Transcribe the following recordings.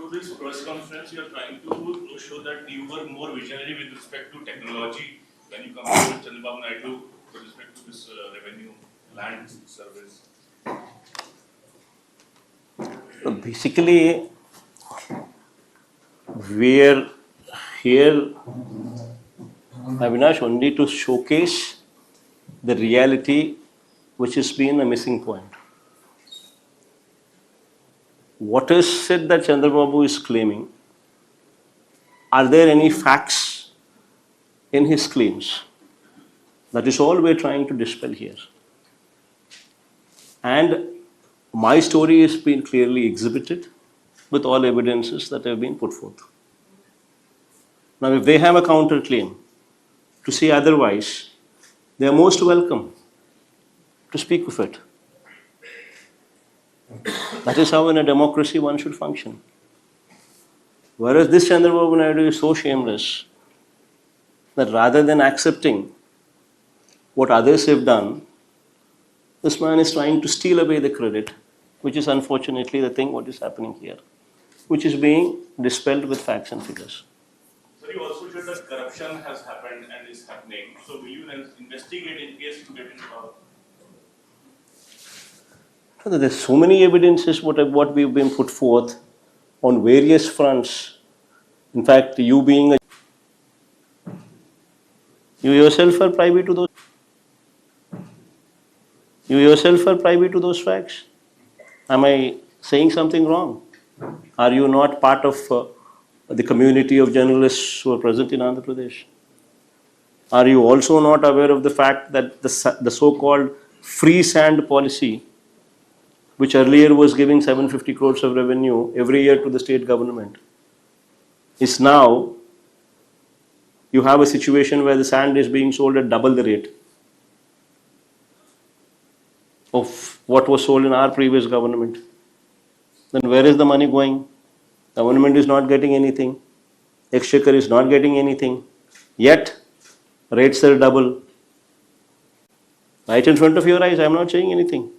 through this press conference, you are trying to show that you were more visionary with respect to technology when you compare with Chandrababu Naidu with respect to this revenue land service. Basically, we're here, Avinash, only to showcase the reality which has been a missing point. What is said that Chandrababu is claiming? Are there any facts in his claims? That is all we're trying to dispel here. And my story has been clearly exhibited with all evidences that have been put forth. Now, if they have a counterclaim to say otherwise, they are most welcome to speak of it. That is how in a democracy one should function. Whereas this Chandrababu Naidu is so shameless that rather than accepting what others have done, this man is trying to steal away the credit, which is unfortunately the thing what is happening here, which is being dispelled with facts and figures. So you also showed that corruption has happened and is happening. So will you investigate in case to get into power? There's so many evidences what we've been put forth on various fronts. In fact, you yourself are privy to those. You yourself are privy to those facts. Am I saying something wrong? Are you not part of the community of journalists who are present in Andhra Pradesh? Are you also not aware of the fact that the so-called free sand policy, which earlier was giving 750 crores of revenue every year to the state government, is now, you have a situation where the sand is being sold at double the rate of what was sold in our previous government. Then where is the money going? The government is not getting anything. Exchequer is not getting anything. Yet, rates are double. Right in front of your eyes, I am not saying anything.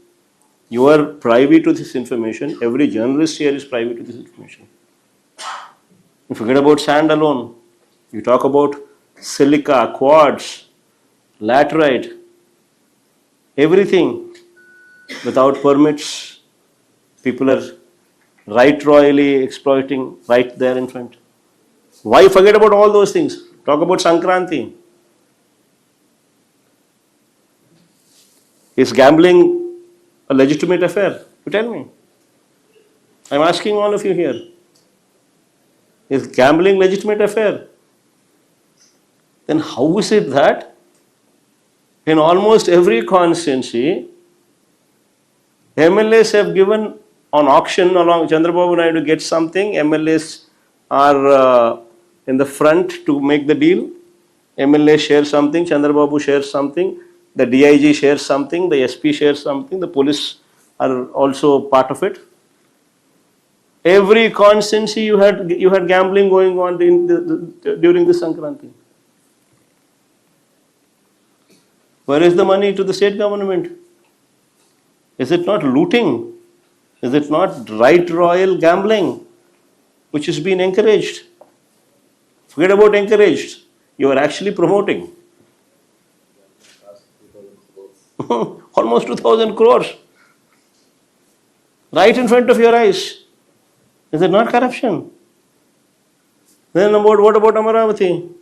You are privy to this information. Every journalist here is privy to this information. You forget about sand alone. You talk about silica, quartz, laterite, everything without permits. People are right royally exploiting right there in front. Why forget about all those things? Talk about Sankranti. Is gambling a legitimate affair? You tell me. I'm asking all of you here. Is gambling legitimate affair? Then how is it that in almost every constituency, MLAs have given on auction along Chandrababu Naidu gets something, MLAs are in the front to make the deal, MLA shares something, Chandrababu shares something, the DIG shares something, the SP shares something, the police are also part of it. Every constituency you had gambling going on during the Sankranti. Where is the money to the state government? Is it not looting? Is it not right royal gambling which is being encouraged? Forget about encouraged. You are actually promoting. Almost 2,000 crores. Right in front of your eyes. Is it not corruption? Then what about Amaravati?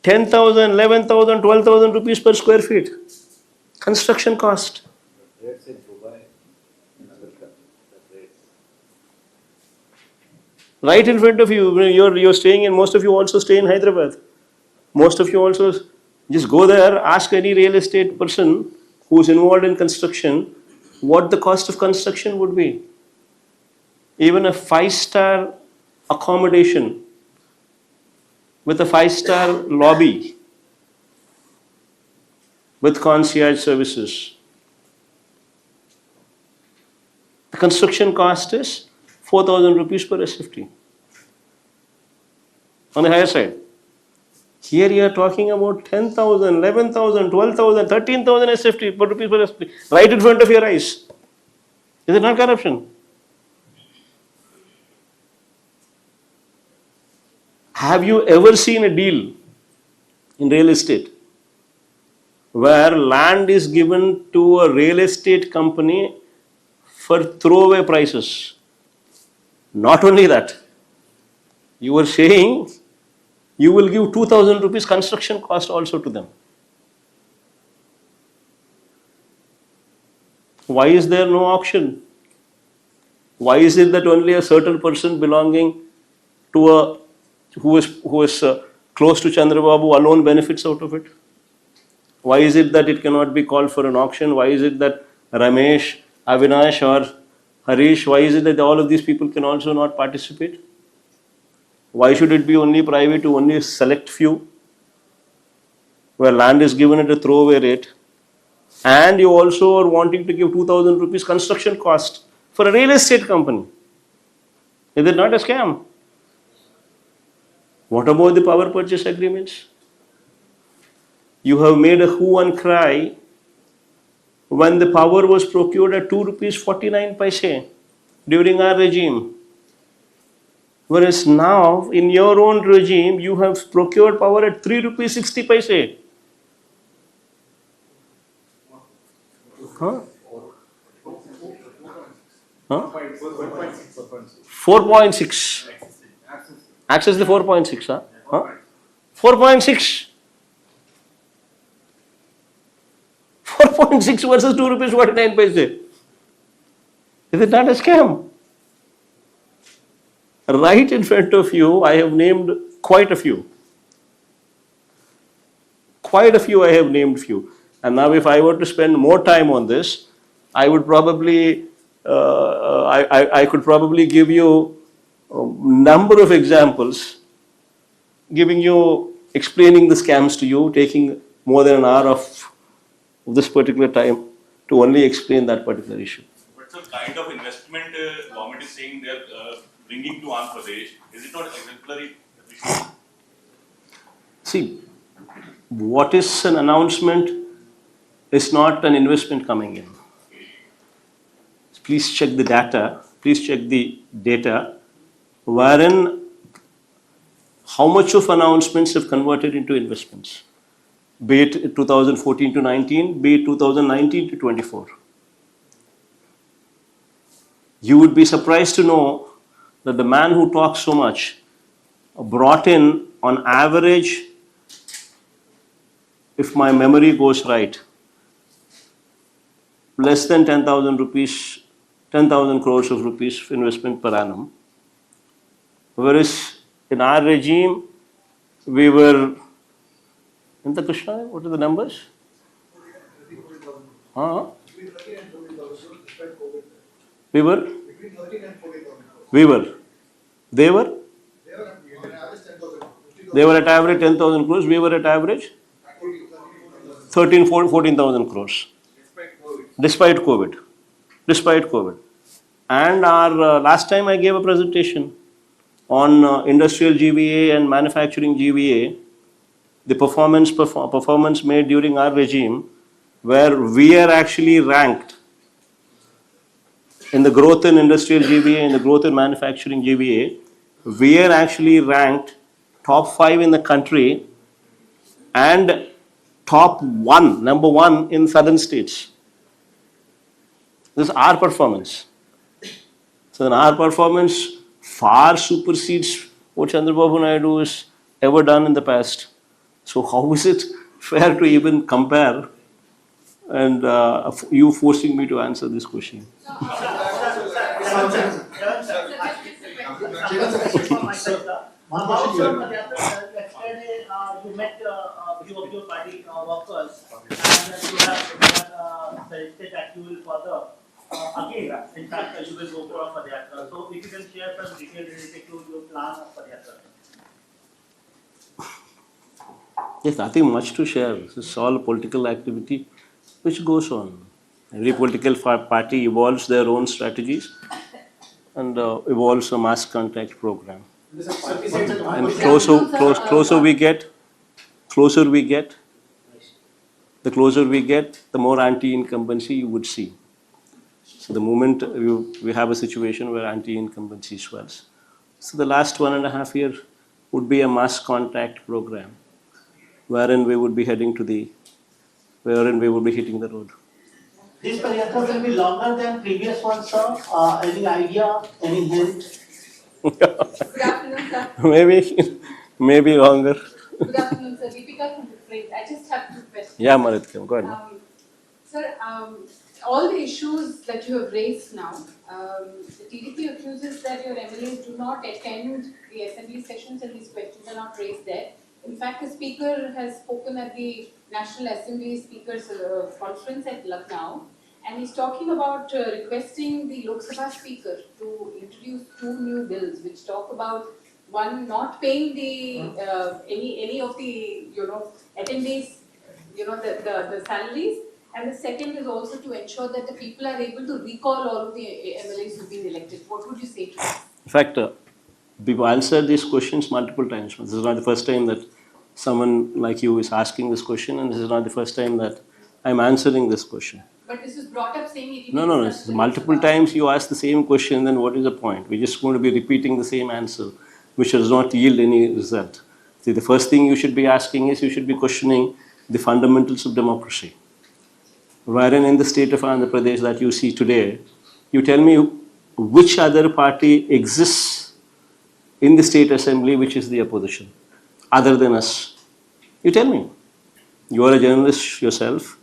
10,000, 11,000, 12,000 rupees per square feet. Construction cost. Right in front of you. You're staying in, most of you also stay in Hyderabad. Most of you also just go there, ask any real estate person who's involved in construction what the cost of construction would be. Even a 5-star accommodation with a 5-star lobby with concierge services. The construction cost is 4,000 rupees per SFT. On the higher side. Here you are talking about 10,000, 11,000, 12,000, 13,000 SFT per rupees per SFT. Right in front of your eyes. Is it not corruption? Have you ever seen a deal in real estate where land is given to a real estate company for throwaway prices? Not only that, you were saying you will give 2,000 rupees construction cost also to them. Why is there no auction? Why is it that only a certain person belonging to a who is close to Chandrababu alone benefits out of it? Why is it that it cannot be called for an auction? Why is it that Ramesh, Avinash, or Harish, why is it that all of these people can also not participate? Why should it be only private to only a select few, where land is given at a throwaway rate, and you also are wanting to give 2,000 rupees construction cost for a real estate company? Is it not a scam? What about the power purchase agreements? You have made a hue and cry when the power was procured at 2 rupees 49 paise during our regime. Whereas now, in your own regime, you have procured power at 3 rupees 60 paise. Huh? Huh? 4.6. Access the 4.6, huh? 4.6. 4.6 versus 2 rupees 49 paise. Is it not a scam? Right in front of you, I have named quite a few. Quite a few I have named few. And now if I were to spend more time on this, I would probably, I could probably give you a number of examples, explaining the scams to you, taking more than an hour of this particular time to only explain that particular issue. What's the kind of investment government is saying they're bringing to Andhra Pradesh? Is it not exemplary? See, what is an announcement is not an investment coming in. Please check the data. Please check the data wherein how much of announcements have converted into investments, be it 2014 to 19, be it 2019 to 24. You would be surprised to know that the man who talks so much brought in, on average, if my memory goes right, less than 10,000 rupees, 10,000 crores of rupees investment per annum. Whereas in our regime, we were, in the Krishna, what are the numbers? We were? We were. They were? They were at average 10,000 crores. We were at average 14,000 crores. Despite COVID. Despite COVID. And our last time I gave a presentation on industrial GVA and manufacturing GVA, the performance made during our regime, where we are actually ranked in the growth in industrial GVA, in the growth in manufacturing GVA, we are actually ranked top 5 in the country and number one in southern states. This is our performance. So then our performance far supersedes what Chandrababu Naidu has ever done in the past. So how is it fair to even compare? And you forcing me to answer this question. You met few of your party workers and you have suggested that you will further again, in fact, you will go for a Padayatra. So if you can share some detail related to your plan of Padayatra. Yes, nothing much to share. This is all political activity which goes on. Every political party evolves their own strategies and evolves a mass contact program. And closer we get, the closer we get, the more anti-incumbency you would see. So the moment we have a situation where anti-incumbency swells. So the last 1.5 years, would be a mass contact program, wherein we would be hitting the road. This Padayatra will be longer than previous ones, sir. Any idea, any hint? Good afternoon, sir. maybe longer. Good afternoon, sir. Deepika from the Print. I just have two questions. Yeah, Maritya, go ahead. Sir, all the issues that you have raised now, the TDP accuses that your MLAs do not attend the assembly sessions and these questions are not raised there. In fact, the Speaker has spoken at the National Assembly Speakers Conference at Lucknow, and he's talking about requesting the Lok Sabha Speaker to introduce two new bills which talk about one not paying the any of the attendees the salaries, and the second is also to ensure that the people are able to recall all of the MLAs who've been elected. What would you say to this? In fact, we've answered these questions multiple times. This is not the first time that someone like you is asking this question, and this is not the first time that I'm answering this question. But this was brought up saying it. No. It's multiple times you ask the same question, then what is the point? We're just going to be repeating the same answer, which does not yield any result. See, the first thing you should be asking is you should be questioning the fundamentals of democracy. Wherein in the state of Andhra Pradesh that you see today, you tell me which other party exists in the state assembly which is the opposition, other than us. You tell me. You are a journalist yourself,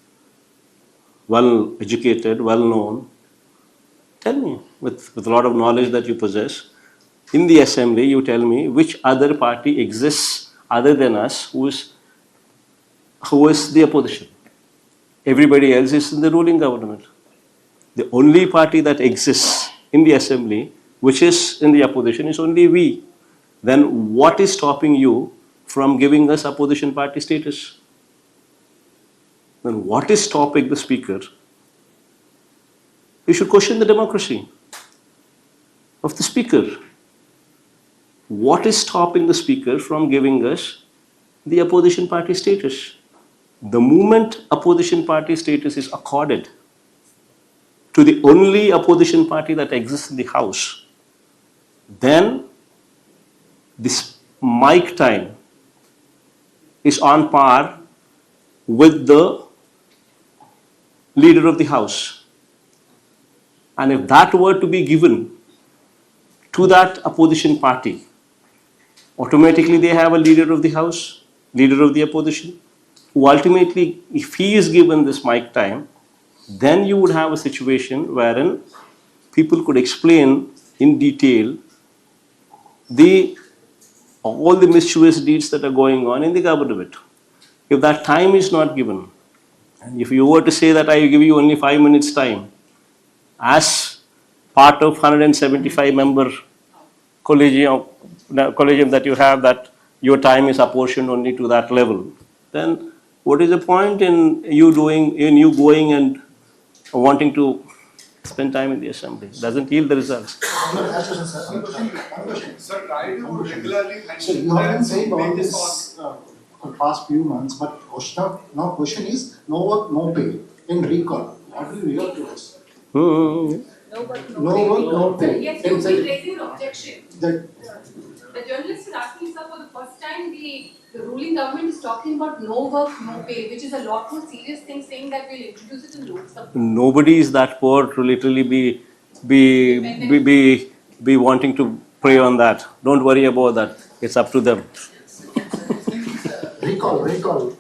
well educated, well known. Tell me, with a lot of knowledge that you possess, in the assembly you tell me which other party exists other than us who is the opposition. Everybody else is in the ruling government. The only party that exists in the assembly which is in the opposition is only we. Then what is stopping you from giving us opposition party status? Then what is stopping the speaker? You should question the democracy of the speaker. What is stopping the speaker from giving us the opposition party status? The moment opposition party status is accorded to the only opposition party that exists in the House, then this mic time is on par with the leader of the House. And if that were to be given to that opposition party, automatically they have a leader of the House, leader of the opposition, who ultimately, if he is given this mic time, then you would have a situation wherein people could explain in detail all the mischievous deeds that are going on in the government. If that time is not given, and if you were to say that I give you only 5 minutes time, as part of 175 member collegium that you have, that your time is apportioned only to that level, then what is the point in you going and wanting to spend time in the assembly? It doesn't yield the results. One question. Sir, try to regularly So mention you have been that saying all it is this for past few months, but question is no work, no pay in recall. What do you hear to us? Hmm. No work, No work, no pay. Yes, you've been raising an objection. That The journalist is asking, sir, for the first time the ruling government is talking about no work, no pay, which is a lot more serious thing, saying that we'll introduce it in Lok Sabha. Nobody is that poor to literally be wanting to prey on that. Don't worry about that. It's up to them. recall.